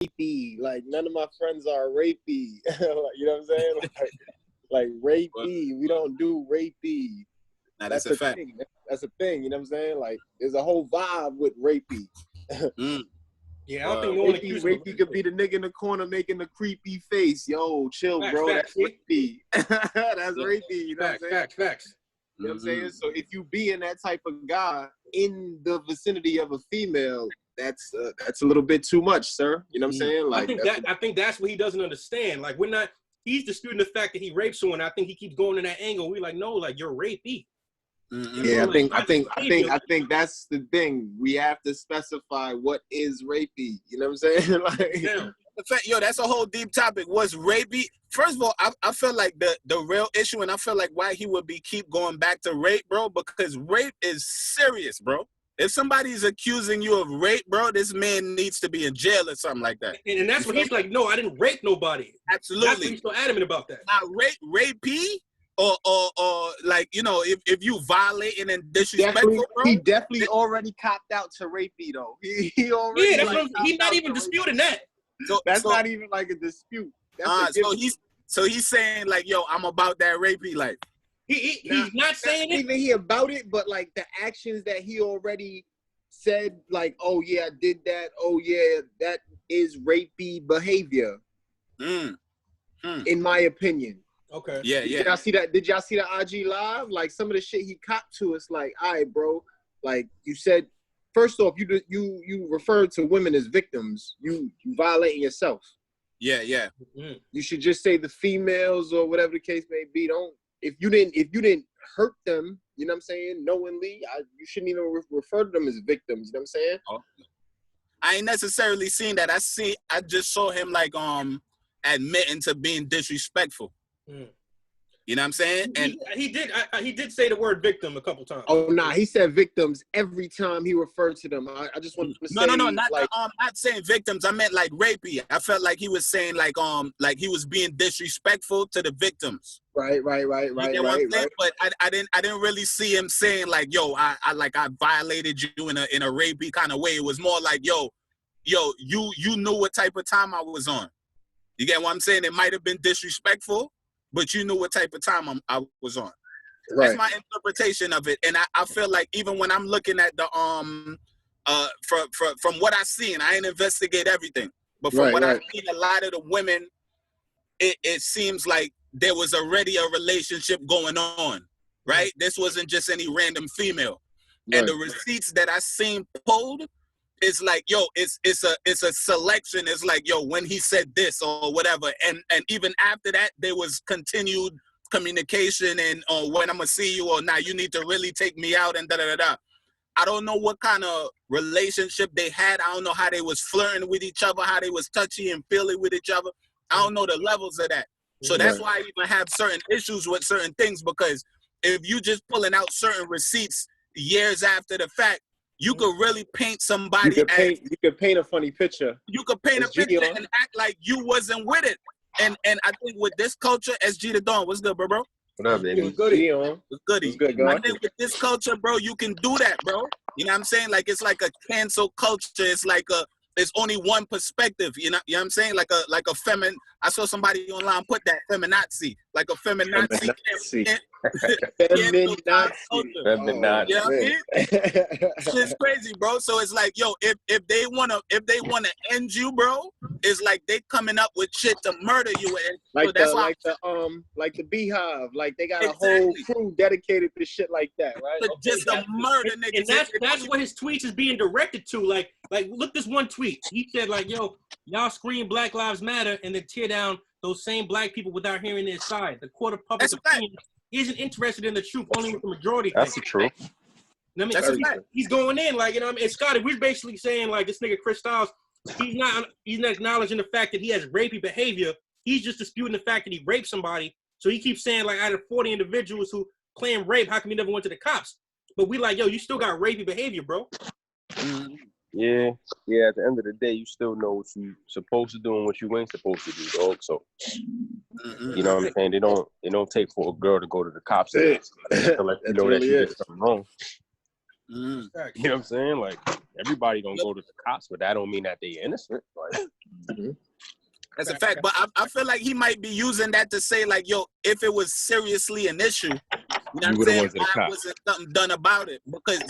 rapey. Like, none of my friends are rapey. Like, you know what I'm saying? Like rapey. We don't do rapey. Now, that's a fact. Thing. That's a thing. You know what I'm saying? Like, there's a whole vibe with rapey. Yeah, I don't think no one accused him. Rapey could be the nigga in the corner making the creepy face. Yo, chill, bro. That's rapey. That's rapey. You know what I'm saying? Facts. You know what I'm saying? So if you be in that type of guy in the vicinity of a female, that's a little bit too much, sir. You know what I'm saying? Like, I think that's what he doesn't understand. Like, we're not. He's disputing the fact that he raped someone. I think he keeps going in that angle. We're like, no, like, you're rapey. Yeah, I think that's the thing. We have to specify what is rapey. You know what I'm saying? Like, yo, that's a whole deep topic. What's rapey? First of all, I feel like the real issue, and I feel like why he would keep going back to rape, bro, because rape is serious, bro. If somebody's accusing you of rape, bro, this man needs to be in jail or something like that. And that's what he's like, no, I didn't rape nobody. Absolutely. That's what he's so adamant about that. Rapey? Or like, you know, if you violating and disrespectful, bro. He definitely already copped out to rapey, though. He already. Yeah, that's he's not even disputing that. So that's not even like a dispute. So he's saying like, yo, I'm about that rapey life. He's not saying it. Even he about it, but like the actions that he already said, like, oh yeah, I did that. Oh yeah, that is rapey behavior. In my opinion. Okay. Yeah. Did y'all see that? Did y'all see the IG live? Like some of the shit he copped to us, like, all right, bro. Like you said, first off, you referred to women as victims. You violating yourself. Yeah. You should just say the females or whatever the case may be. Don't if you didn't hurt them, you know what I'm saying, knowingly, you shouldn't even refer to them as victims. You know what I'm saying? Oh. I ain't necessarily seen that. I just saw him like admitting to being disrespectful. You know what I'm saying? And he did say the word victim a couple times. Oh nah, he said victims every time he referred to them. I just wanted to say no, not saying victims. I meant like rapey. I felt like he was saying like he was being disrespectful to the victims. Right. You know what I'm saying? But I didn't really see him saying like, yo, I violated you in a rapey kind of way. It was more like, yo, you knew what type of time I was on. You get what I'm saying? It might have been disrespectful, but you knew what type of time I was on. Right. That's my interpretation of it. And I feel like even when I'm looking at the from what I seen, I ain't investigate everything. But from what I've seen, a lot of the women, it seems like there was already a relationship going on, right? This wasn't just any random female. And the receipts that I seen pulled, it's like, yo, it's a selection. It's like, yo, when he said this or whatever. And even after that, there was continued communication and when I'm going to see you or not, you need to really take me out and da-da-da-da. I don't know what kind of relationship they had. I don't know how they was flirting with each other, how they was touchy and feely with each other. I don't know the levels of that. So that's why I even have certain issues with certain things, because if you just pulling out certain receipts years after the fact, you could really paint somebody. You could paint a funny picture. You could paint a picture and act like you wasn't with it. And I think with this culture, SG the Dawn, what's good, bro? What up, baby? What's goody? What's goody? I think with this culture, bro, you can do that, bro. You know what I'm saying? Like it's like a cancel culture. It's like there's only one perspective. You know what I'm saying? Like a feminine. I saw somebody online put that feminazi, like a feminazi. Feminazi. It's crazy, bro. So it's like, yo, if they wanna end you, bro, it's like they coming up with shit to murder you. And so like the Beehive, like they got a whole crew dedicated to shit like that, right? Just a murder, nigga. And that's what his tweets is being directed to. Like look this one tweet. He said like, yo, y'all scream Black Lives Matter and then tear down those same black people without hearing their side. The court of public opinion isn't interested in the truth, only with the majority. That's the truth. I mean, he's going in like, you know what I mean? And Scotty, we're basically saying like this nigga Chris Stylezz, he's not acknowledging the fact that he has rapey behavior. He's just disputing the fact that he raped somebody. So he keeps saying like, out of 40 individuals who claim rape, how come you never went to the cops? But we like, yo, you still got rapey behavior, bro. Yeah. At the end of the day, you still know what you supposed to do and what you ain't supposed to do, dog. So, you know what I'm saying? They don't take for a girl to go to the cops and let you know that she did something wrong. You know what I'm saying? Like, everybody don't go to the cops, but that don't mean that they innocent. Like, that's a fact. But I feel like he might be using that to say, like, yo, if it was seriously an issue, you know what I'm saying, why wasn't something done about it? Because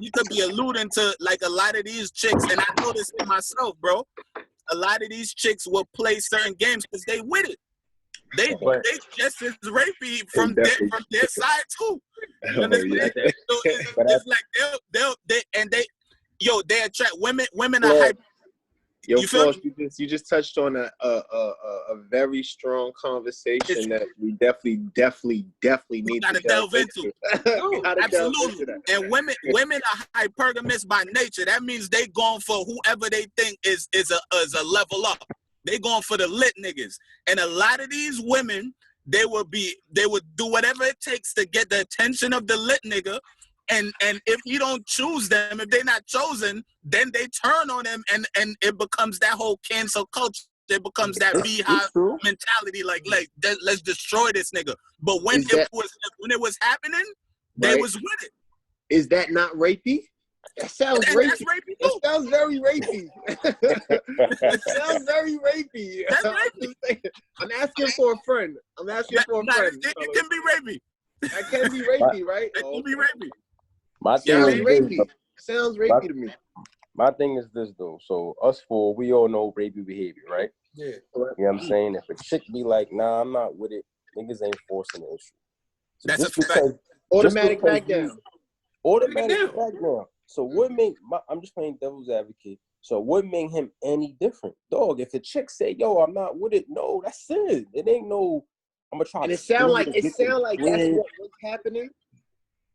you could be alluding to, like, a lot of these chicks, and I know this in myself, bro. A lot of these chicks will play certain games because they with it. They just as rapey from their side too. You understand? So it's like they attract women. Women are hyper. Yo, Floss, you just touched on a very strong conversation that we definitely need to delve into. Absolutely. And women are hypergamous by nature. That means they going for whoever they think is a level up. They going for the lit niggas. And a lot of these women, they would do whatever it takes to get the attention of the lit nigga. And if you don't choose them, if they're not chosen, then they turn on them, and it becomes that whole cancel culture. It becomes that beehive mentality, like let's destroy this nigga. But when it was happening, they was with it. Is that not rapey? That sounds rapey. That's rapey too. It sounds very rapey. It sounds very rapey. That's rapey. I'm asking for a friend. It can be rapey. That can be rapey, right? It can be rapey. My thing is rapey. Sounds rapey to me. My thing is this though. So us four, we all know rapey behavior, right? Yeah. You know what I'm saying? If a chick be like, nah, I'm not with it, niggas ain't forcing the issue. So that's a fact. Automatic back down. Automatic back down. So what make I'm just playing devil's advocate. So what make him any different? Dog, if a chick say, yo, I'm not with it, no, that's it. It ain't no I'm gonna try. And it sound like that's what's happening.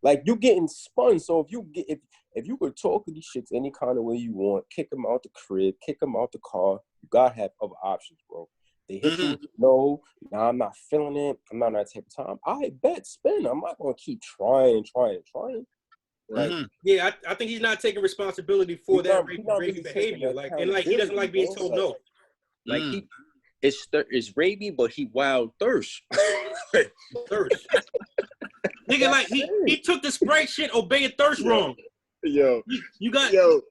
Like you getting spun. So if you could talk to these chicks any kind of way you want, kick them out the crib, kick them out the car, you gotta have other options, bro. They hit you, no, nah, I'm not feeling it. I'm not on that type of time. I bet spin. I'm not gonna keep trying. Like, yeah, I think he's not taking responsibility for that rapey behavior. Like, and like he doesn't like being told no. Like it's rapey, but he wild thirst. Thirst. Nigga, like he took the Sprite shit, obeying thirst wrong. Yo, you gotta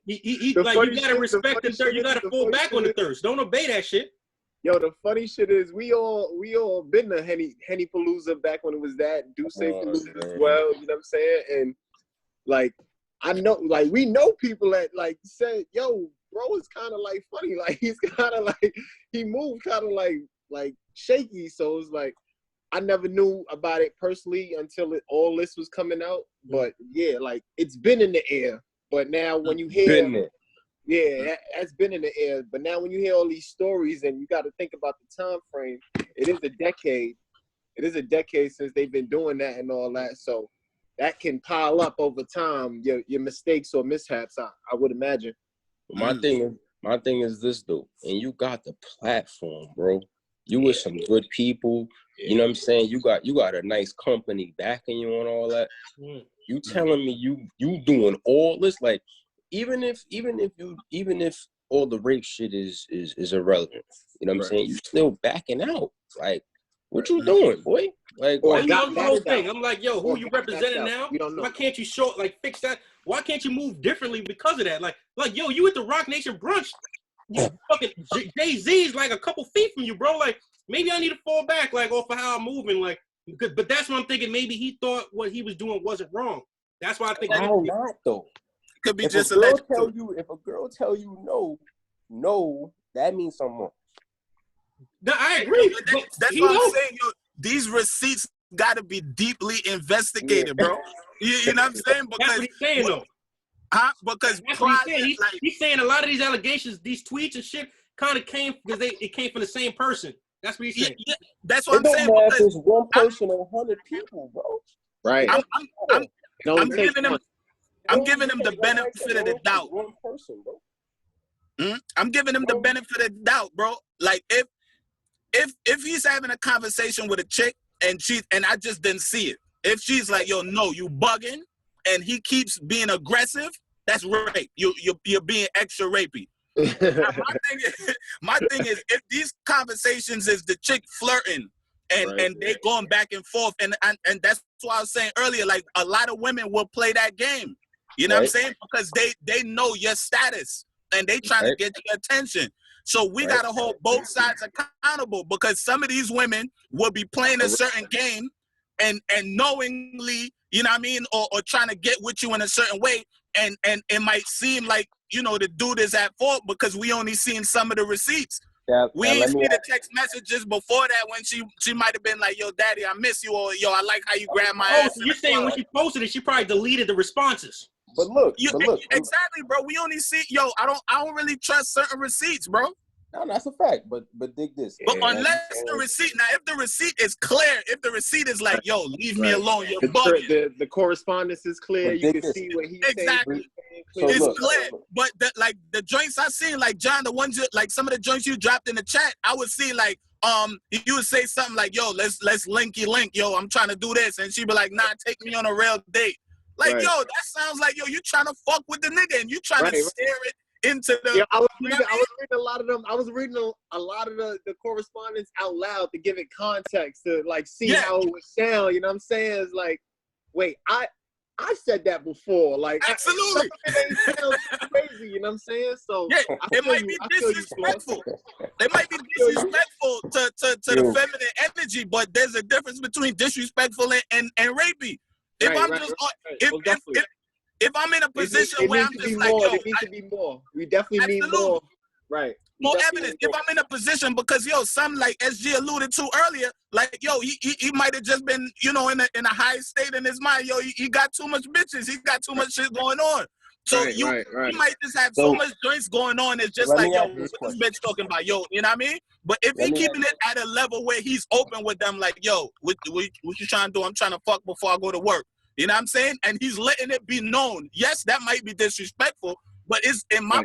respect the thirst. You gotta fall back on the thirst. Don't obey that shit. Yo, the funny shit is we all been to Henny Palooza back when it was that Dusse Palooza as well. You know what I'm saying? And like I know, like we know people that like said, yo, bro is kind of like funny. Like he's kind of like he moved kind of like shaky. So it's like I never knew about it personally until all this was coming out. But yeah, like it's been in the air. But now when you hear that's been in the air. But now when you hear all these stories and you got to think about the time frame, it is a decade. It is a decade since they've been doing that and all that. So that can pile up over time, your mistakes or mishaps, I would imagine. My thing is this though, and you got the platform, bro. You with some good people. You know what I'm saying? You got a nice company backing you on all that. You telling me you doing all this? Like even if all the rape shit is irrelevant, you know what I'm saying? You still backing out. Like what you doing, boy? Like I'm the whole thing. I'm like, yo, who you representing now? Why can't you fix that? Why can't you move differently because of that? Like, yo, you at the Rock Nation brunch. You fucking Jay-Z's like a couple feet from you, bro. Like, maybe I need to fall back, like, off of how I'm moving. Like, but that's what I'm thinking. Maybe he thought what he was doing wasn't wrong. That's why I think. How not though? Could be if just a girl tell you no, that means something wrong. No, I agree. That's what I'm saying. Yo, these receipts got to be deeply investigated, bro. You know what I'm saying? Because that's what he's saying, though. Because that's what he's saying. He's saying a lot of these allegations, these tweets and shit, kind of came because it came from the same person. That's what he's saying. Yeah, that's what I'm saying. Because it's one person or 100 people, bro. Right. I'm giving him the benefit of the doubt. One person, bro. I'm giving him the benefit of the doubt, bro. Like if he's having a conversation with a chick and I just didn't see it. If she's like, yo, no, you bugging, and he keeps being aggressive, that's rape. You're being extra rapey. My thing is, if these conversations is the chick flirting and they going back and forth, and that's what I was saying earlier. Like a lot of women will play that game. You know what I'm saying? Because they know your status and they trying to get your attention. So we got to hold both sides accountable, because some of these women will be playing a certain game and knowingly, you know what I mean, or trying to get with you in a certain way. And it might seem like, you know, the dude is at fault because we only seen some of the receipts. We ain't see the text messages before that when she might have been like, yo, daddy, I miss you, or yo, I like how you grab my ass. So you're saying when she posted it, she probably deleted the responses. But look, exactly, bro. We only see, yo, I don't really trust certain receipts, bro. No, that's a fact. But dig this. But unless the receipt, now if the receipt is clear, if the receipt is like, yo, leave me alone, you're bugging. The correspondence is clear. You can see what he's saying. So it's clear. But the joints I seen, like John, the ones like some of the joints you dropped in the chat, I would see like you would say something like, yo, let's link, yo, I'm trying to do this, and she'd be like, nah, take me on a real date. Like, yo, that sounds like, yo, you trying to fuck with the nigga and you trying to steer it into the. Yeah, I was reading a lot of them. I was reading a lot of the correspondence out loud to give it context, to like see how it would sound. You know what I'm saying? It's like, wait, I said that before. Like, absolutely, it sounds crazy. You know what I'm saying? So it might be disrespectful. It might be disrespectful to the feminine energy, but there's a difference between disrespectful and rapey. If I'm in a position where I'm just like, yo, it needs to be more. We definitely need more. Right. More evidence. If I'm in a position, because yo, some like SG alluded to earlier, like yo, he might have just been, you know, in a high state in his mind. Yo, he got too much bitches. He got too much shit going on. So you might just have so much joints going on. It's just like, yo, what's this bitch talking about? Yo, you know what I mean? But if he keeping it at a level where he's open with them, like, yo, what you trying to do? I'm trying to fuck before I go to work. You know what I'm saying? And he's letting it be known. Yes, that might be disrespectful, but it's in my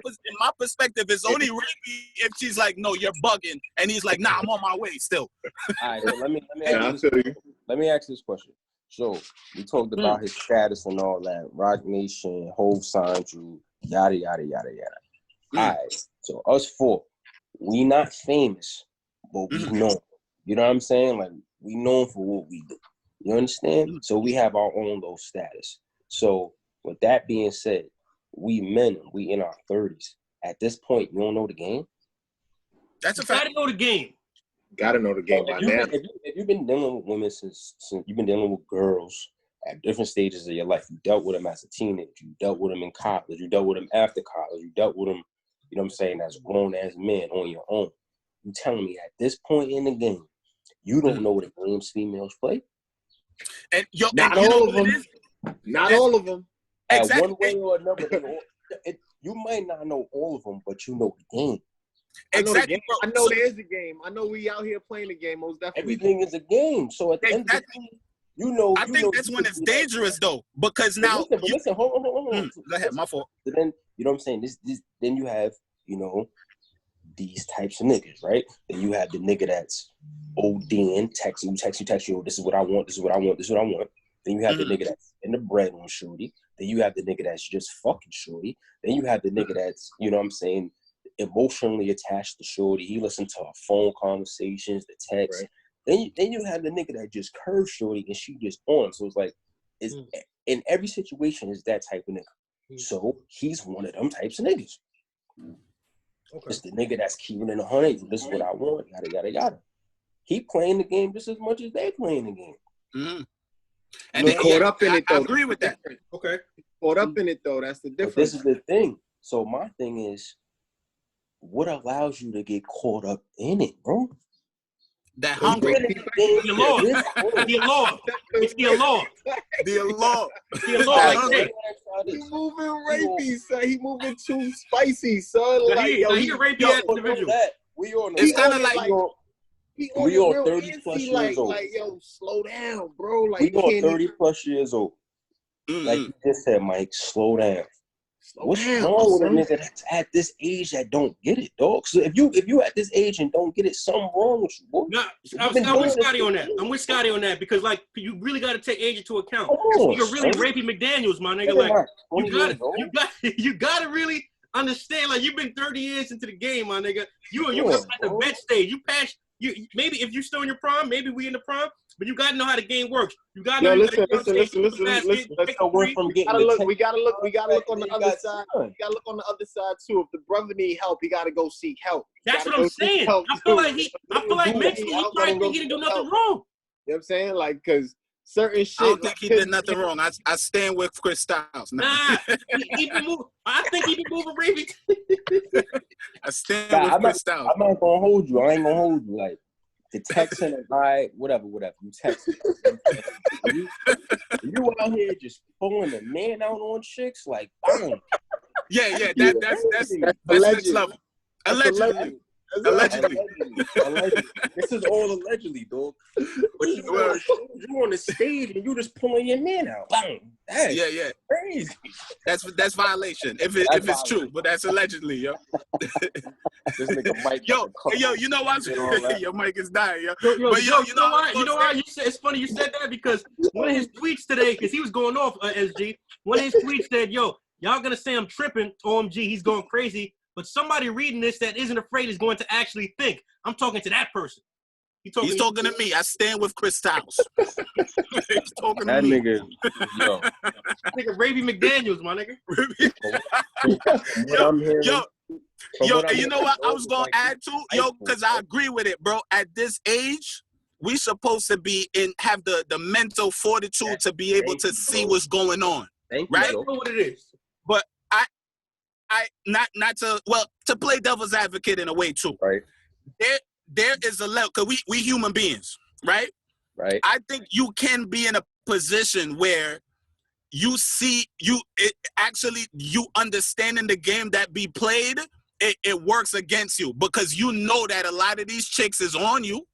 perspective, it's only rapey if she's like, no, you're bugging, and he's like, nah, I'm on my way still. All right, let me ask this question. So we talked about his status and all that, Rock Nation, Hove signed you, yada yada yada yada. All right, so us four, we not famous, but we know. You know what I'm saying? Like, we known for what we do. You understand? So we have our own little status. So with that being said, we men, we in our 30s. At this point, you don't know the game? That's a fact. Gotta know the game. Gotta know the game by now. If you've been dealing with women since you've been dealing with girls at different stages of your life, you dealt with them as a teenager, you dealt with them in college, you dealt with them after college, you dealt with them, you know what I'm saying, as grown as men on your own. You telling me at this point in the game, you don't know what the games females play? And yo, not all of them. Not all of them. Exactly. One way or another, you might not know all of them, but you know the game. Exactly. I know there's a game. I know we out here playing the game. Most definitely. Everything is a game. So at the end of the day, you know. I think that's when it's dangerous though, because now. Listen, hold on. Go ahead, my fault. But then you know what I'm saying. This then you have, you know, these types of niggas, right? Then you have the nigga that's ODing, text you, oh, this is what I want, this is what I want, this is what I want. Then you have the nigga that's in the bread on shorty. Then you have the nigga that's just fucking shorty. Then you have the nigga that's, you know what I'm saying, emotionally attached to shorty. He listened to our phone conversations, the text. Right. Then you have the nigga that just curves shorty and she just on. So it's like, it's in every situation is that type of nigga. So he's one of them types of niggas. Okay. It's the nigga that's keeping in 100. This is what I want. Yada yada yada. He playing the game just as much as they playing the game. Mm-hmm. And they caught up in it though. I agree with that. Okay. Caught up in it though. That's the difference. But this is the thing. So my thing is, what allows you to get caught up in it, bro? That hungry. The law. The law. It's the law. The law. The law. He moving rapey, son. He moving too spicy, son. Like, he a rapey ass individual. We on it's kind of like we on 30 plus years old. Like, yo, slow down, bro. Like, we on 30 plus years old. Like you just said, Mike, slow down. What's wrong with a nigga that's at this age that don't get it, dog? So if you at this age and don't get it, something wrong with you, boy. No, I'm with Scotty on that. I'm with Scotty on that because like you really got to take age into account. You're really Rapey McDaniels, my nigga. Like you got to really understand. Like you've been 30 years into the game, my nigga. You're at the vet stage. You passed. You maybe if you're still in your prime, maybe we in the prime. but you gotta know how the game works. You gotta know. Listen. Let's go from getting. We gotta look on the other side. We gotta look on the other side too. If the brother need help, he gotta go seek help. That's what I'm saying. I feel like mentally he probably think he didn't do nothing wrong. You know what I'm saying? Like, cause certain shit. I don't think he did nothing wrong. I stand with Chris Stylezz. Nah, I think he been moving Rapey. I stand with Chris Stylezz. I'm not gonna hold you. I ain't gonna hold you. Like the texting and whatever. You text. You out here just pulling a man out on chicks like, boom. Yeah. That's next level. Allegedly. This is all allegedly, dog. But you on the stage and you just pulling your man out. Bang. Yeah. Crazy. That's violation. If it's true, but that's allegedly, yo. This nigga Mike. Yo, you know what? Your mic is dying, yo. You know why? It's funny you said that because one of his tweets today, because he was going off SG. One of his tweets said, "Yo, y'all gonna say I'm tripping? OMG, he's going crazy." But somebody reading this that isn't afraid is going to actually think. I'm talking to that person. He's talking to me. I stand with Chris Stylezz. He's talking to me. Nigga, yo. Nigga, Rapey McDaniels, my nigga. Yo, and you know what I was going to add to? Yo, because I agree with it, bro. At this age, we supposed to be have the mental fortitude to be able to see what's going on. Right? I know what it is. But to play devil's advocate in a way too. Right. There is a level, because we human beings, right? Right. I think you can be in a position where you see you understanding the game that be played, it works against you because you know that a lot of these chicks is on you.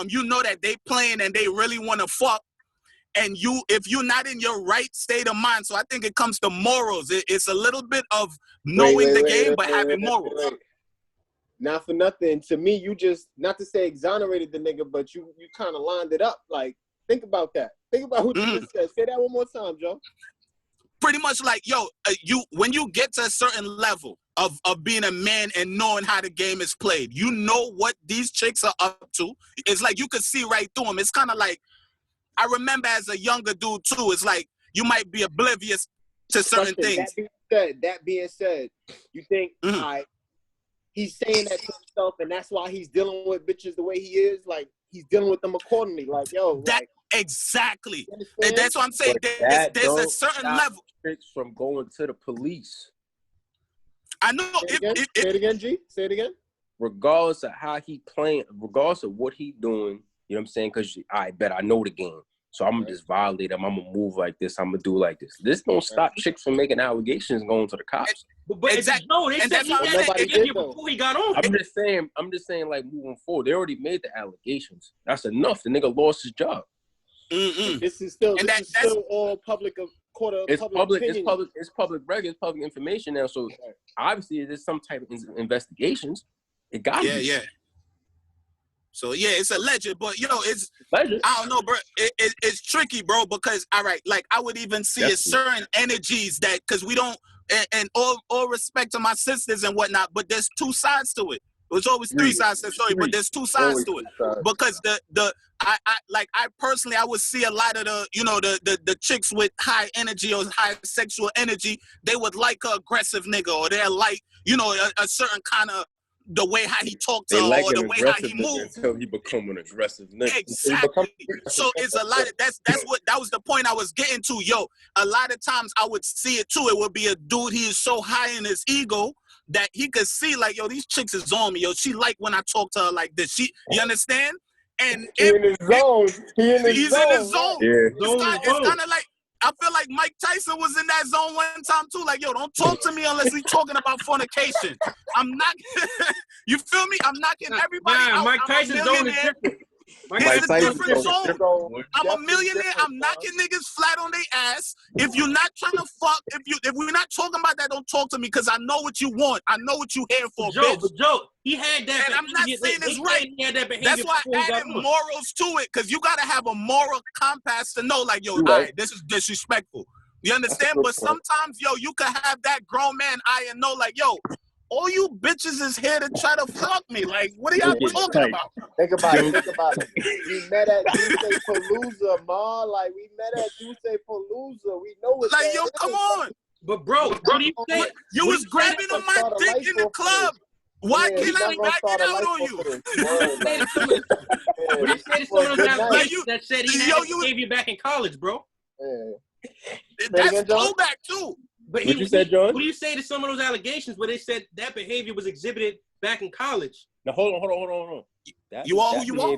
You know that they playing and they really want to fuck. And if you're not in your right state of mind, so I think it comes to morals. It's a little bit of knowing the game, but having morals. Not for nothing. To me, you just, not to say exonerated the nigga, but you kind of lined it up. Like, think about that. Think about what you just said. Say that one more time, Joe. Pretty much like, yo, when you get to a certain level of being a man and knowing how the game is played, you know what these chicks are up to. It's like you could see right through them. It's kind of like, I remember as a younger dude too, it's like you might be oblivious to certain things. That being said, you think he's saying that to himself and that's why he's dealing with bitches the way he is? Like, he's dealing with them accordingly. Like, yo. Exactly. And that's what I'm saying. There's a certain level. From going to the police. I know. Say it again, G. Say it again. Regardless of how he playing, regardless of what he doing, you know what I'm saying? Because I bet I know the game. So I'm going to just violate him. I'm going to move like this. I'm going to do like this. This don't stop chicks from making allegations and going to the cops. But exactly. No, they said he did before he got on. I'm just saying, like, moving forward, they already made the allegations. That's enough. The nigga lost his job. This is still all public court of public opinion. It's public record. It's public information now. So obviously, there's some type of investigations. It got to be. Yeah. So yeah, it's alleged, but it's alleged. I don't know, bro. It's tricky, bro, because like I would even see certain energies that because we don't, and all respect to my sisters and whatnot, but there's two sides to it. There's always three sides to the story, but there's two sides to it because I personally I would see a lot of the chicks with high energy or high sexual energy. They would like an aggressive nigga, or they're like a certain kind of. The way how he talked to her, or the way how he moved until he become an aggressive nigga. Exactly. So it's a lot of that was the point I was getting to. Yo, a lot of times I would see it too. It would be a dude, he is so high in his ego that he could see like, yo, these chicks is on me. Yo, she like when I talk to her like this. You understand? And he's in his zone. Yeah. It's kind of like I feel like Mike Tyson was in that zone one time too. Like, yo, don't talk to me unless we talking about fornication. I'm not. You feel me? I'm knocking everybody out. Mike Tyson's zone is different. It's a different zone. I'm a millionaire. I'm knocking niggas flat on their ass. If you're not trying to fuck, if we're not talking about that, don't talk to me because I know what you want. I know what you here for, bitch. Joe, he had that. And I'm not saying it's right. That's why I added morals to it because you got to have a moral compass to know, like, yo, all right, this is disrespectful. You understand? But sometimes, yo, you can have that grown man eye and know, like, yo, all you bitches is here to try to fuck me. Like, what are y'all talking about? Think about it. We met at Dusse Palooza, ma. Like, we met at Dusse Palooza. We know what like, that yo, is. come on. But bro, what do you say? You was grabbing on my dick in the club. Why can't I back it out on you? What do you say to some of those allegations that said he gave you back in college, bro? That's throwback too. But what you said, John? What do you say to some of those allegations where they said that behavior was exhibited back in college? Now hold on. You are who you are.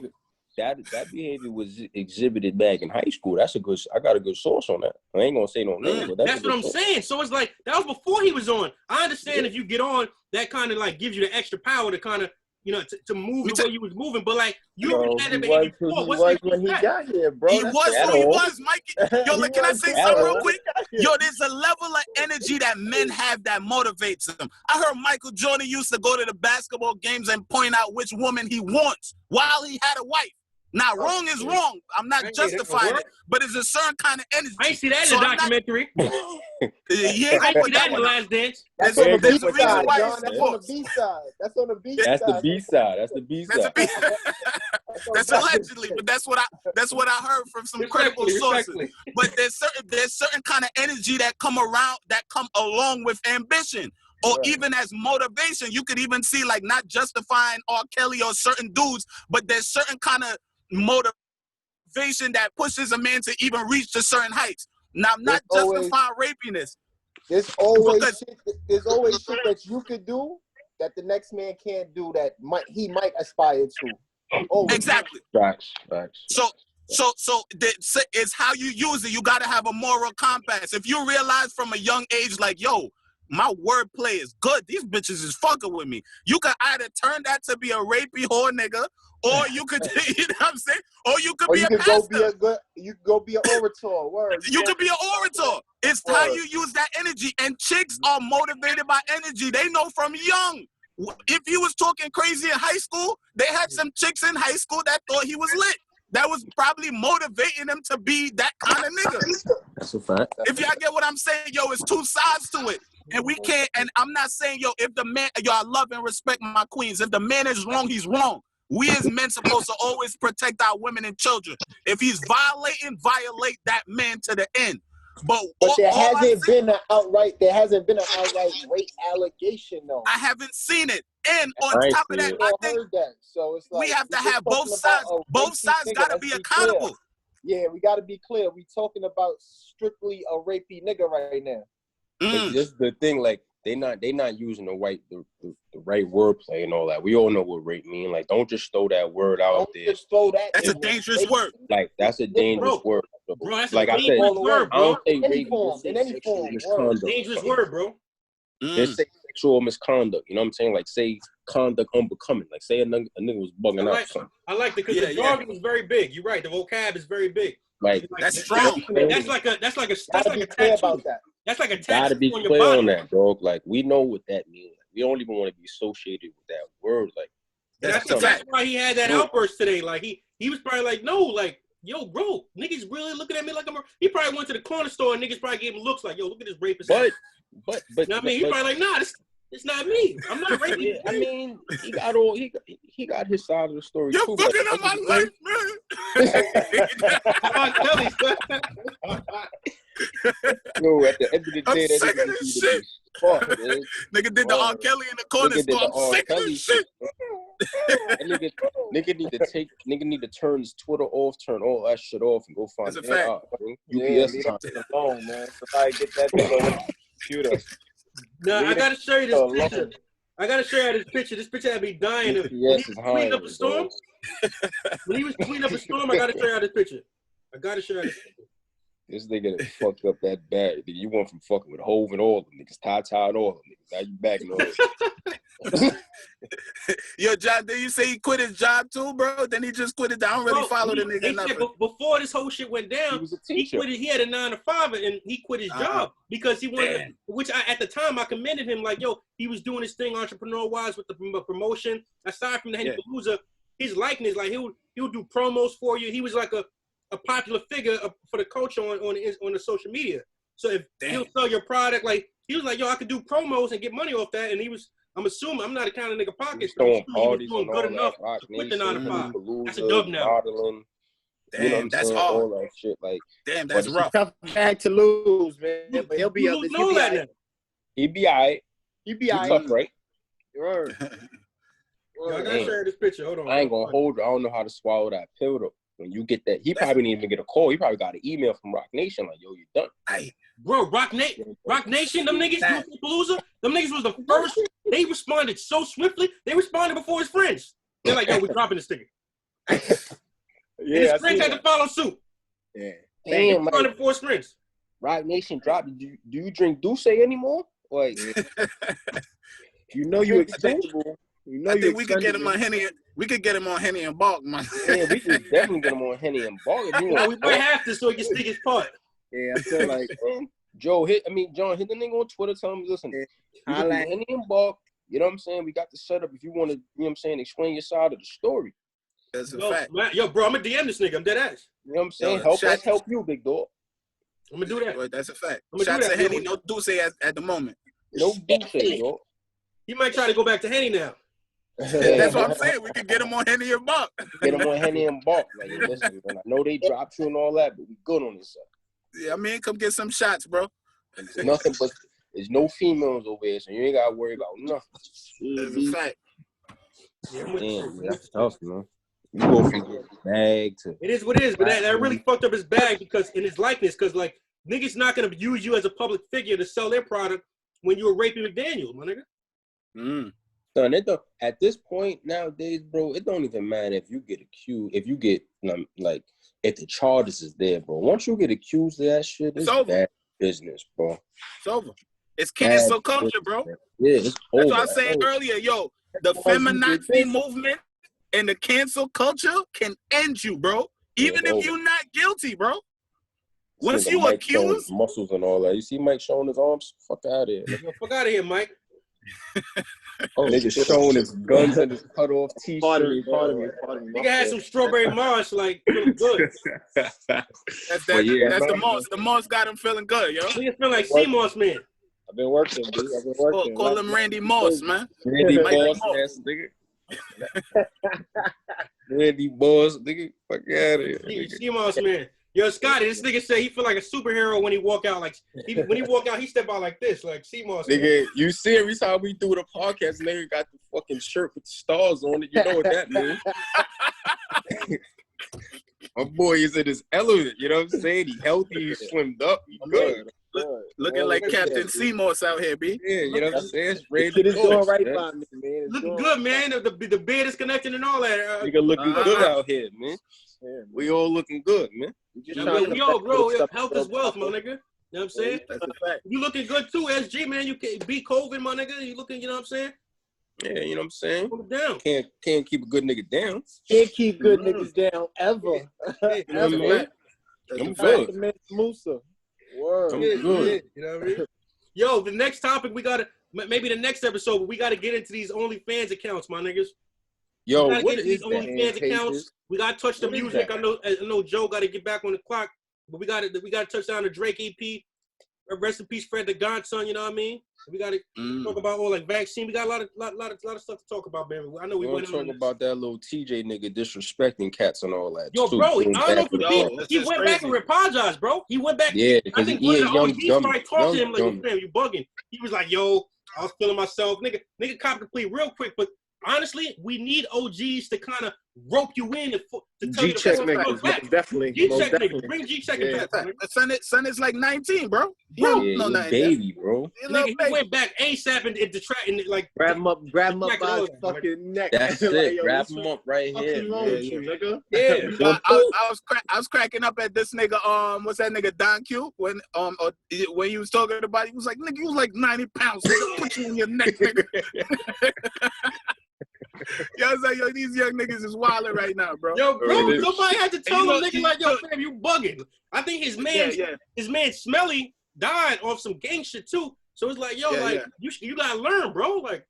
That behavior was exhibited back in high school. I got a good source on that. I ain't gonna say no name, but that's what I'm saying. So it's like that was before he was on. I understand if you get on, that kind of like gives you the extra power to kind of, you know, to move the way you was moving. But like you already had that behavior before. When he got here, bro. He was, Mike. Yo, like, can I say something real quick? Yo, there's a level of energy that men have that motivates them. I heard Michael Jordan used to go to the basketball games and point out which woman he wants while he had a wife. Now, wrong is wrong. I'm not justifying it, but it's a certain kind of energy. I ain't see that in the documentary. Yeah, I ain't see that in The Last Dance. That's on the B side, John. That's on the B side. That's on the B side. That's the B side. That's the B side. That's allegedly, but that's what I heard from some credible sources. But there's certain kind of energy that come along with ambition. Or even as motivation. You could even see, like, not justifying R. Kelly or certain dudes, but there's certain kind of motivation that pushes a man to even reach to certain heights. Now, I'm not justifying rapiness. There's always shit that you could do that the next man can't do that he might aspire to. Always. Exactly. Facts. So it's how you use it. You got to have a moral compass. If you realize from a young age, like, yo, my wordplay is good. These bitches is fucking with me. You can either turn that to be a rapey whore nigga, or you could, you know what I'm saying? Or you could be a pastor. You could go be an orator. Word. You could be an orator. It's how you use that energy. And chicks are motivated by energy. They know from young. If you was talking crazy in high school, they had some chicks in high school that thought he was lit. That was probably motivating them to be that kind of nigga. That's a fact. If y'all get what I'm saying, yo, it's two sides to it. And we can't, and I'm not saying, yo, if the man, yo, I love and respect my queens. If the man is wrong, he's wrong. We as men supposed to always protect our women and children. If he's violate that man to the end. But there hasn't been an outright rape allegation, though. I haven't seen it. And on top of that, I think so it's like, we have to have both sides. Both sides got to be accountable. Yeah, we got to be clear. We talking about strictly a rapey nigga right now. But this is the thing, like they not using the right wordplay and all that. We all know what rape mean. Like, don't just throw that word out there. Just throw that. That's a dangerous word. Like, that's a dangerous word. Bro, that's like a dangerous word, bro. I don't say rape in any form. Dangerous word, bro. Just say sexual misconduct. You know what I'm saying? Like, say conduct unbecoming. Like, say a nigga was bugging out or something. I like it because the jargon is very big. You're right. The vocab is very big. Like, that's strong. That's like a tattoo. That's like a tattoo. Gotta be clear on that, dog. Like, we know what that means. Like, we don't even want to be associated with that word. Like, that's why he had that outburst today. Like, he was probably like, no, like, yo, bro, niggas really looking at me like I'm. He probably went to the corner store and niggas probably gave him looks like, yo, look at this rapist. But you know what I mean? He probably like, nah, it's not me. I'm not raping. Yeah, I mean, he got his side of the story You're too. You're fucking up my life, man. Yo, at the end of the day, I'm sick of this shit. Fuck, man. Nigga did the R. Kelly in the corner store. I'm sick of this shit. Nigga need to turn his Twitter off, turn all that shit off, and go find That's a fact. UPS time. Alone, man. Somebody get that nigga on the computer. No, I gotta show you this picture. I gotta show you this picture. This picture had me dying. When he was cleaning up a storm, I gotta show you this picture. This nigga that fucked up that bad. You went from fucking with Hove and all them niggas, Ty and all them niggas. Now you back and all that. Yo, John, did you say he quit his job too, bro? Then he just quit it. I don't really follow the nigga. Before this whole shit went down, he quit it. He had a 9-to-5 and he quit his job because he wanted, at the time I commended him, like, yo, he was doing his thing entrepreneur-wise with the promotion. Aside from the Henny Palooza, his likeness, like he would do promos for you. He was like a popular figure for the culture on the social media. So if he'll sell your product, like he was like, yo, I could do promos and get money off that. And he was I'm assuming I'm not a kind of nigga pockets. Throwing He was parties doing and good all enough that. to quit the 9 to 5. Palooza, That's a dub now. Modeling. Damn, You know what I'm that's saying? hard. All that shit. Like, damn, that's rough. Tough bag to lose, man. But he'll be up. He'll be alright. he be alright. He be alright. Tough, right? Word. I gotta share this picture. Hold on. I ain't gonna hold you. I don't know how to swallow that pill though. When you get that, he probably didn't even get a call. He probably got an email from Rock Nation like, "Yo, you done?" Hey, bro, Rock Nation, them niggas, Dusse Palooza, them niggas was the first. They responded so swiftly. They responded before his friends. They're like, "Yo, we dropping this nigga." Yeah, and his friends had to follow suit. Yeah. Damn, like, before his friends. Rock Nation dropped. Do you drink Dusse anymore? Like, you know you expendable. You know I think we could get him on Henny. We could get him on Henny and Bark, man. Yeah, we could definitely get him on Henny and Bark. No, we might have to so he can stick his part. Yeah, I feel like John, hit the nigga on Twitter. Tell him, listen, you can do Henny and Bark. You know what I'm saying? We got the setup if you want to, you know what I'm saying, explain your side of the story. That's a fact. Man, yo, bro, I'm going to DM this nigga. I'm dead ass. You know what I'm saying? Let's help you, big dog. I'm going to do that. Well, that's a fact. Shots to Henny, no Dusse at the moment. No Dusse, dog. He might try to go back to Henny now. That's what I'm saying. We could get him on Henny and Bark. Get him on Henny and Bark. Like, listen, I know they dropped you and all that, but we good on this side. Yeah, I mean, come get some shots, bro. There's nothing but there's no females over here, so you ain't gotta worry about nothing. That's a fact. Damn, that's tough, man. You go from your bag to it is what it is, but that really fucked up his bag because in his likeness, because like niggas not gonna use you as a public figure to sell their product when you're Rapey McDaniels, my nigga. Son, at this point nowadays, bro, it don't even matter if you get accused, if you get like if the charges is there, bro. Once you get accused of that shit, it's bad business, bro. It's over. It's cancel culture, bro. Yeah, it's over. That's what I was saying earlier, yo. The feminazi movement and the cancel culture can end you, bro. Even if you're not guilty, bro. Once you accused, muscles and all that. You see Mike showing his arms? Fuck out of here. Yo, fuck out of here, Mike. Nigga showing his guns and his cut off t-shirt. Pardon me. Nigga had some strawberry marsh, like feeling good. That's the most. The most got him feeling good, yo. Nigga feel like sea moss, man. I've been working, dude. I've been working. Call him Randy Moss, man. Randy Moss, ass nigga. Randy Moss, nigga. Fuck out of here. Sea moss, man. Yo, Scotty, this nigga said he feel like a superhero when he walk out. Like when he walk out, he step out like this, like sea moss. Nigga, you serious how we do the podcast? Nigga got the fucking shirt with the stars on it. You know what that means? My boy is in his element. You know what I'm saying? He healthy. He slimmed up. He good. Looking like Captain Seamoss out here, B. Yeah, you know what I'm saying? The kid is doing right by me, man. Looking good, man. The beard is connected and all that. Nigga looking good out here, man. We all looking good, man. Yo, bro, health is wealth, my nigga. You know what I'm saying? That's a fact. You looking good too, SG, man. You can beat COVID, my nigga. You looking, you know what I'm saying? Yeah, you know what I'm saying? Put it down. Can't keep a good nigga down. Can't keep good niggas down ever. You know what I mean? I'm good. Musa. Word. I'm good. You know what I mean? Yo, the next topic we gotta maybe the next episode, but we gotta get into these OnlyFans accounts, my niggas. Yo, what is these OnlyFans accounts? We gotta touch the music. I know Joe gotta get back on the clock, but we gotta touch down the Drake EP. Rest in peace, Fred the Godson. You know what I mean? We gotta talk about all like vaccine. We got a lot of stuff to talk about, baby. I know we went talk about that little TJ nigga disrespecting cats and all that. Yo, bro, I don't know he went back and apologized, bro. He went back. Yeah, I think one of the OGs started talking to him like, "Fam, you bugging." He was like, "Yo, I was feeling myself, nigga, cop the plea real quick." But honestly, we need OGs to kind of rope you in to tell you the niggas, definitely. G-check niggas, bring G-check back. Son is like 19, bro. Yeah, baby, bro. Nigga, he went back ASAP and detracting like grab him up by his fucking neck. That's it. Grab him up right here. Yeah. I was cracking up at this nigga. What's that nigga Don Q? When he was talking about, he was like, nigga, you was like 90 pounds. Nigga, put you on your neck, nigga. Yo, I was like, yo, these young niggas is wilding right now, bro. Yo, bro, nobody had to tell him, nigga, like, yo, fam, you bugging. I think his man Smelly died off some gang shit too. So it's like, yo, you gotta learn, bro. Like,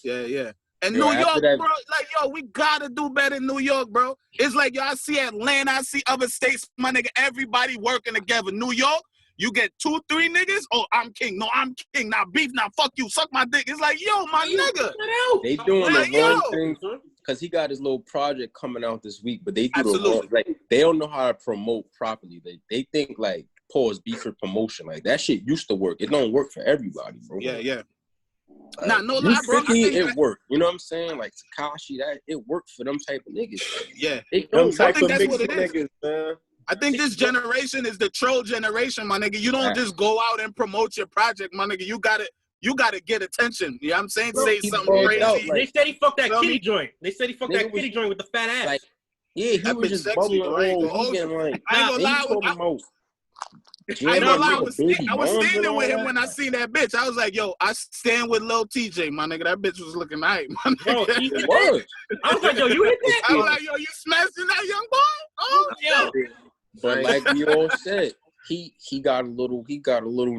yeah. And New York, bro, like, yo, we gotta do better in New York, bro. It's like, yo, I see Atlanta, I see other states, my nigga, everybody working together. New York, You get 2, 3 niggas. Oh, I'm king. No, I'm king. Now beef. Now fuck you. Suck my dick. It's like, yo, my nigga. They doing the wrong thing because he got his little project coming out this week, but they do the wrong. Like they don't know how to promote properly. They think like pause beef for promotion. Like that shit used to work. It don't work for everybody, bro. Yeah. Nah, no lie, bro. 50, it worked. You know what I'm saying? Like Tekashi, that it worked for them type of niggas. Yeah. They don't I think that's what it niggas, is. Man. I think this generation is the troll generation, my nigga. You don't just go out and promote your project, my nigga. You gotta get attention. You know what I'm saying? Say something crazy. Like, they said he fucked that kitty joint. They said he fucked that kitty joint with the fat ass. Like, yeah, he was just bubbling all weekend. Like, I ain't gonna lie. I was standing with him when I seen that bitch. I was like, yo, I stand with Lil TJ, my nigga. That bitch was looking nice, my nigga. Bro, I was like, yo, you hit that? I was like, yo, you smashing that young boy? Oh, yo. But like we all said, he got a little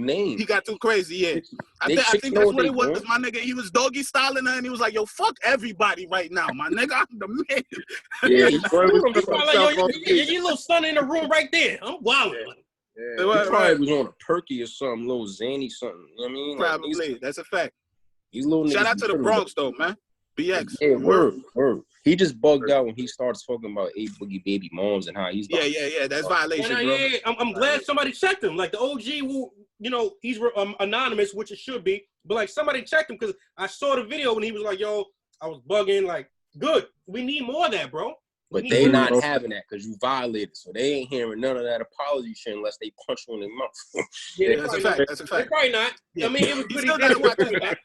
name. He got too crazy, yeah. I think that's what it was, my nigga. He was doggy styling her, and he was like, yo, fuck everybody right now, my nigga. I'm the man. Yeah, you little son in the room right there. I'm wilding. Yeah, he probably was on a perky or something, little zany something. You know what I mean? Probably. Like, that's a fact. These little shout out to the Bronx, though, man. BX. Yeah, word. He just bugged out when he starts talking about 8 boogie baby moms and how he's like, yeah. That's violation, bro. Yeah. I'm glad somebody checked him. Like the OG, he's anonymous, which it should be. But like somebody checked him because I saw the video when he was like, "Yo, I was bugging." Like, good. We need more of that, bro. But they not having that because you violated, so they ain't hearing none of that apology shit unless they punch you in the mouth. Yeah, that's a fact. That's a fact. Probably not. Yeah. I mean, it was he still gotta watch his back.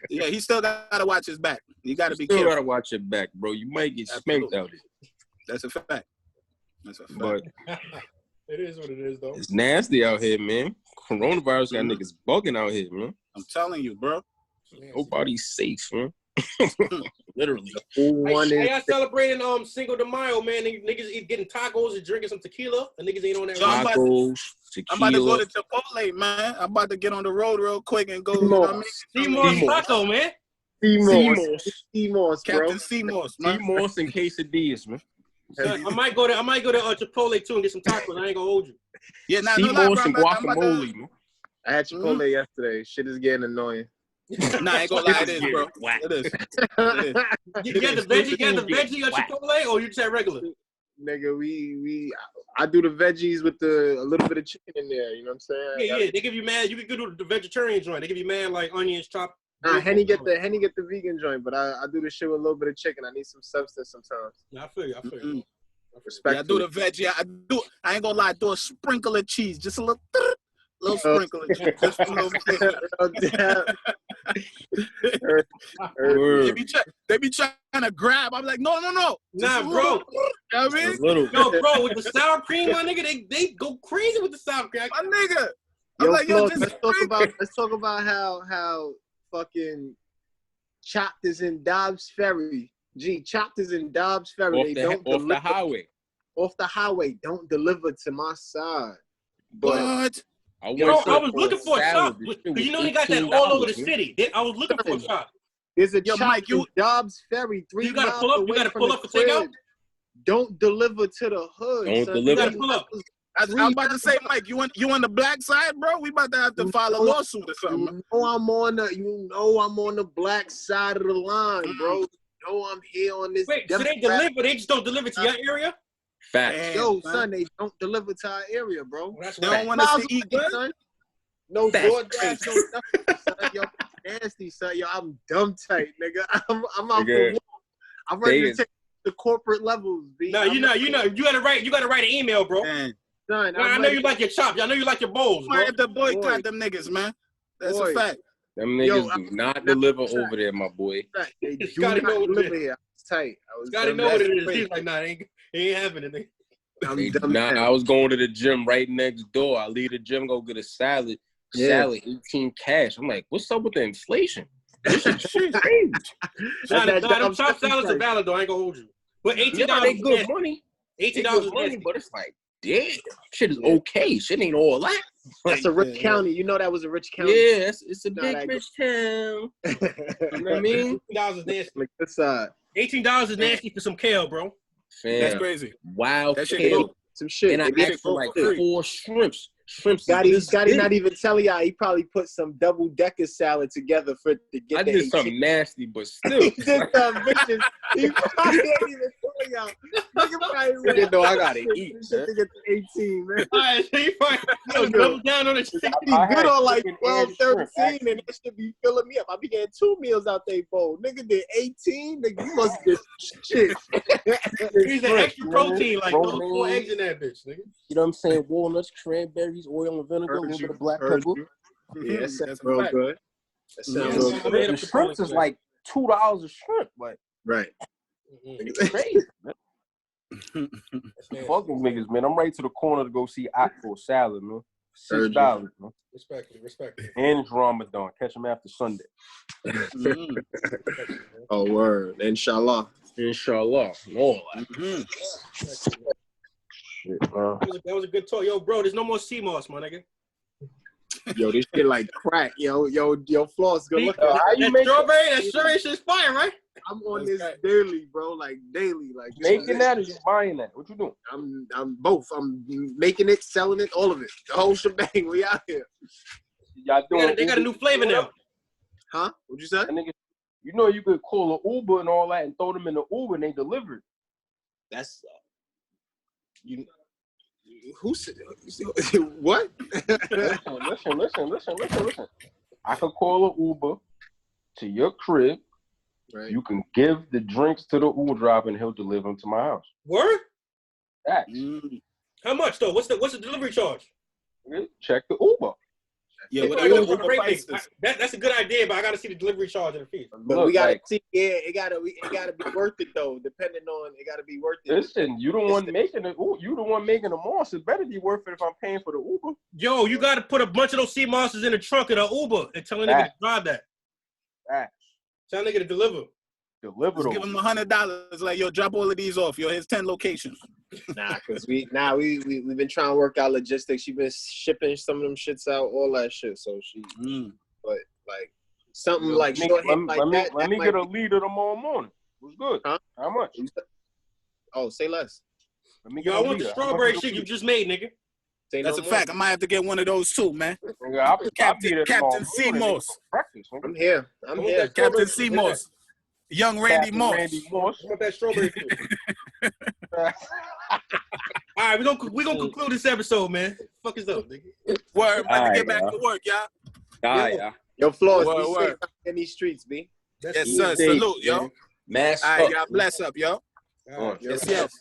Yeah, he still gotta watch his back. You gotta be careful. Still gotta watch your back, bro. You might get spanked out here. That's a fact. That's a fact. But it is what it is, though. It's nasty out here, man. Coronavirus got niggas bugging out here, man. I'm telling you, bro. Nobody's safe, man. Literally. Y'all celebrating Cinco de Mayo, man. Niggas getting tacos and drinking some tequila. The niggas ain't on that. Tacos, tequila. I'm about to go to Chipotle, man. I'm about to get on the road real quick and go. Seymour's taco, man. Seymour's, Captain Seymour's, man. Seymour's and quesadillas, man. I might go to Chipotle too and get some tacos. I ain't gonna hold you. Yeah, nah, Seymour's and guacamole, man. I had Chipotle yesterday. Shit is getting annoying. Nah, I ain't gonna lie, it is, bro. It is. You get the veggie or Chipotle, or you just regular? Nigga, I do the veggies with a little bit of chicken in there. You know what I'm saying? Yeah. They give you mad. You can go to the vegetarian joint. They give you mad like onions chopped. Nah, Henny get the vegan joint, but I do the shit with a little bit of chicken. I need some substance sometimes. Yeah, I feel you. Respect. Yeah, I do the veggie. I ain't gonna lie. I do a sprinkle of cheese, just a little sprinkle of cheese. Just a little they be trying to grab. I'm like, no. Nah, bro. You know what I mean? Yo, bro, with the sour cream, my nigga, they go crazy with the sour cream. My nigga. I'm like, yo, let's talk about how fucking Chopped is in Dobbs Ferry. Chopped is in Dobbs Ferry. Off the highway. Off the highway. Don't deliver to my side. But I was looking for a shop. Because you know they got that all over the city. I was looking for a shop. There's a Chopped in Dobbs Ferry. 3 you gotta miles pull up. away You gotta from pull the up for takeout. Don't deliver to the hood. Don't son. deliver. You gotta pull up. I'm about to say, Mike, you on the black side, bro? We about to have to file a lawsuit or something. You know I'm on the black side of the line, bro. You know I'm here on this. Wait, so they deliver? They just don't deliver to your area? Facts. Yo, son, they don't deliver to our area, bro. They don't want us to eat good. Son. No DoorDash, no nothing, son. Yo, nasty, son. Yo, I'm dumb tight, nigga. I'm out for war. I'm ready to take the corporate levels, B. No, you gotta write an email, bro. Man. Son, I know you like your chops. I know you like your bowls, bro. I have to boycott them niggas, man. That's a fact. Them niggas do not deliver over there, my boy. They do not deliver here. It's tight. Gotta know what it is. He's like, nah, it ain't happening. I was going to the gym right next door. I leave the gym, go get a salad. Salad, 18 cash. I'm like, what's up with the inflation? This is shit. Them chop salads are valid, though. I ain't gonna hold you. But $18 they good money. $18 is money, but it's like, damn, shit is okay. Shit ain't all that. That's a rich county. You know that was a rich county. Yeah, it's a big rich town. You know what I mean? $18 is nasty. Like this side. $18 is nasty for some kale, bro. Fam, that's crazy. Wow, that shit kale. Some shit. And I asked for like 4 shrimps. Scotty not even telling y'all. He probably put some double-decker salad together to get I the did 18. something nasty, but still. He did something vicious. He probably ain't even telling y'all. Nigga probably You know I gotta eat. To get the 18, man. All right, so he probably double down on the chicken. Be good on like 12, 13, and that should be filling me up. I be getting 2 meals out there, bowl. Nigga did 18. Nigga, you must get shit. He's an extra protein, like 4 eggs in that bitch, nigga. You know what I'm saying? Walnuts, cranberries, oil and vinegar, a little bit of black pepper. Yeah, that sounds real good. That sounds real good. The shrimps is like $2 a shrimp, like right. It's crazy, man. Fuck them niggas, man. I'm right to the corner to go see Ock for a salad, man. $6, man. Respect. And it's Ramadan. Catch them after Sunday. Oh, word. Inshallah. Inshallah. All that. That was a good talk. Yo, bro, there's no more sea moss, my nigga. Yo, this shit like crack. Yo, Floss, good look. That strawberry shit's fire, right? I'm on this daily, bro. Like daily. Like making that or you buying that? What you doing? I'm both. I'm making it, selling it, all of it. The whole shebang. We out here. Y'all doing they got a new flavor now. Huh? What'd you say? Nigga, you know you could call an Uber and all that and throw them in the Uber and they deliver it. That's you. Who said what? Listen. I could call an Uber to your crib. Right. You can give the drinks to the Uber driver and he'll deliver them to my house. Word? Facts. How much though? What's the delivery charge? Check the Uber. Yeah, that's a good idea, but I gotta see the delivery charge and the fee. But we gotta see. Yeah, it gotta be worth it though. Depending on, it gotta be worth it. Listen, you the one making it. You the one making the moss. It better be worth it if I'm paying for the Uber. Yo, you gotta put a bunch of those sea mosses in the trunk of the Uber and tell a nigga to drive that. Facts. Tell a nigga to deliver. Just give him $100. Like, yo, drop all of these off. Yo, here's 10 locations. Nah, cause we've been trying to work out logistics. She been shipping some of them shits out, all that shit. So but like something like that. Let me get a liter tomorrow morning. What's good? Huh? How much? Oh, say less. Yo, I want the strawberry shit you just made, nigga. That's a fact. I might have to get one of those too, man. Captain Seamoss. I'm here. Captain Seamoss. Young Randy Moss. I want that strawberry food. All right, we're gonna conclude this episode, man. Fuck is up, nigga. Word, about to get back to work, y'all. Yo, Floss, be safe in these streets, B. Yes, sir. Salute, yo. Mask all right, God bless up, yo. Yes.